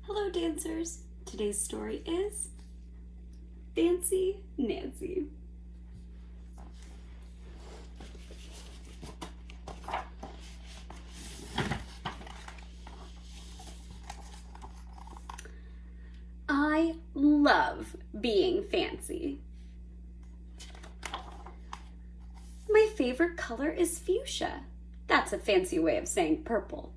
Hello dancers! Today's story is Fancy Nancy. I love being fancy. My favorite color is fuchsia. That's a fancy way of saying purple.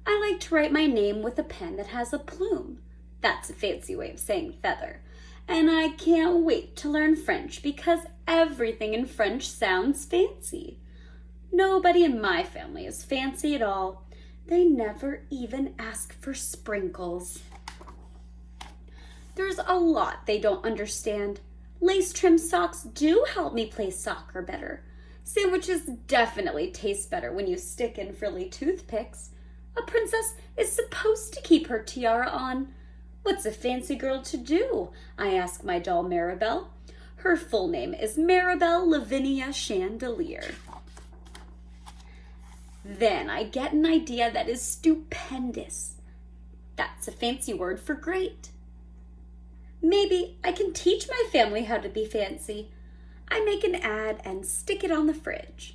I like to write my name with a pen that has a plume. That's a fancy way of saying feather. And I can't wait to learn French because everything in French sounds fancy. Nobody in my family is fancy at all. They never even ask for sprinkles. There's a lot they don't understand. Lace-trimmed socks do help me play soccer better. Sandwiches definitely taste better when you stick in frilly toothpicks. A princess is supposed to keep her tiara on. What's a fancy girl to do? I ask my doll Maribel. Her full name is Maribel Lavinia Chandelier. Then I get an idea that is stupendous. That's a fancy word for great. Maybe I can teach my family how to be fancy. I make an ad and stick it on the fridge.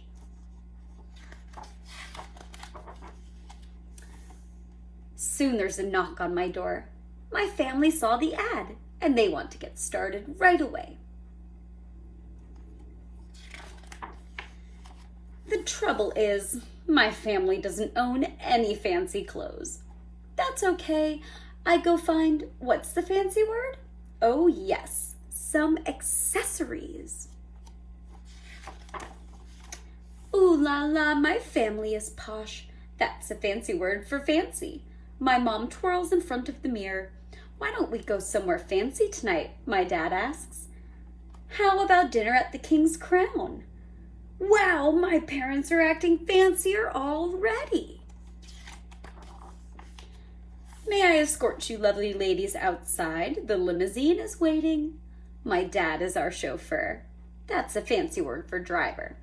Soon there's a knock on my door. My family saw the ad and they want to get started right away. The trouble is, my family doesn't own any fancy clothes. That's okay. I go find, what's the fancy word? Oh yes, some accessories. Ooh la la, my family is posh. That's a fancy word for fancy. My mom twirls in front of the mirror. Why don't we go somewhere fancy tonight? My dad asks. How about dinner at the King's Crown? Wow, my parents are acting fancier already. May I escort you lovely ladies outside? The limousine is waiting. My dad is our chauffeur. That's a fancy word for driver.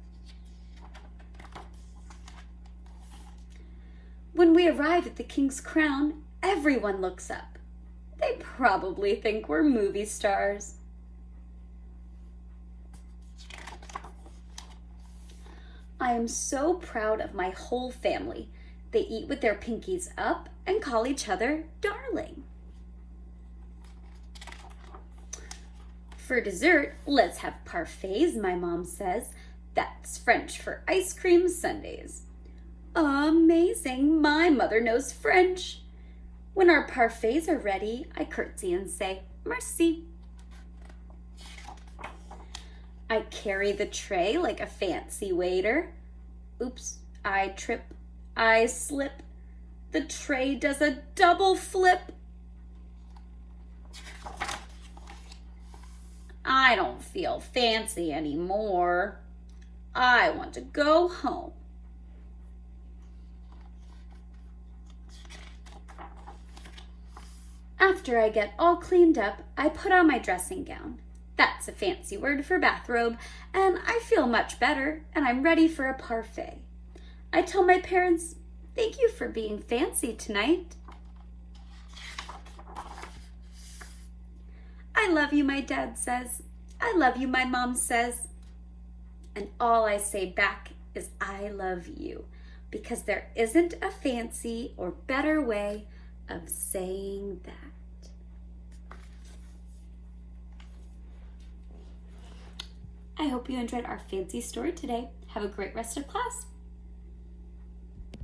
When we arrive at the King's Crown, everyone looks up. They probably think we're movie stars. I am so proud of my whole family. They eat with their pinkies up and call each other darling. For dessert, let's have parfaits, my mom says. That's French for ice cream sundaes. Amazing, my mother knows French. When our parfaits are ready, I curtsy and say, merci. I carry the tray like a fancy waiter. Oops, I trip, I slip. The tray does a double flip. I don't feel fancy anymore. I want to go home. After I get all cleaned up, I put on my dressing gown. That's a fancy word for bathrobe, and I feel much better, and I'm ready for a parfait. I tell my parents, thank you for being fancy tonight. I love you, my dad says. I love you, my mom says. And all I say back is I love you, because there isn't a fancy or better way of saying that. I hope you enjoyed our fancy story today. Have a great rest of class.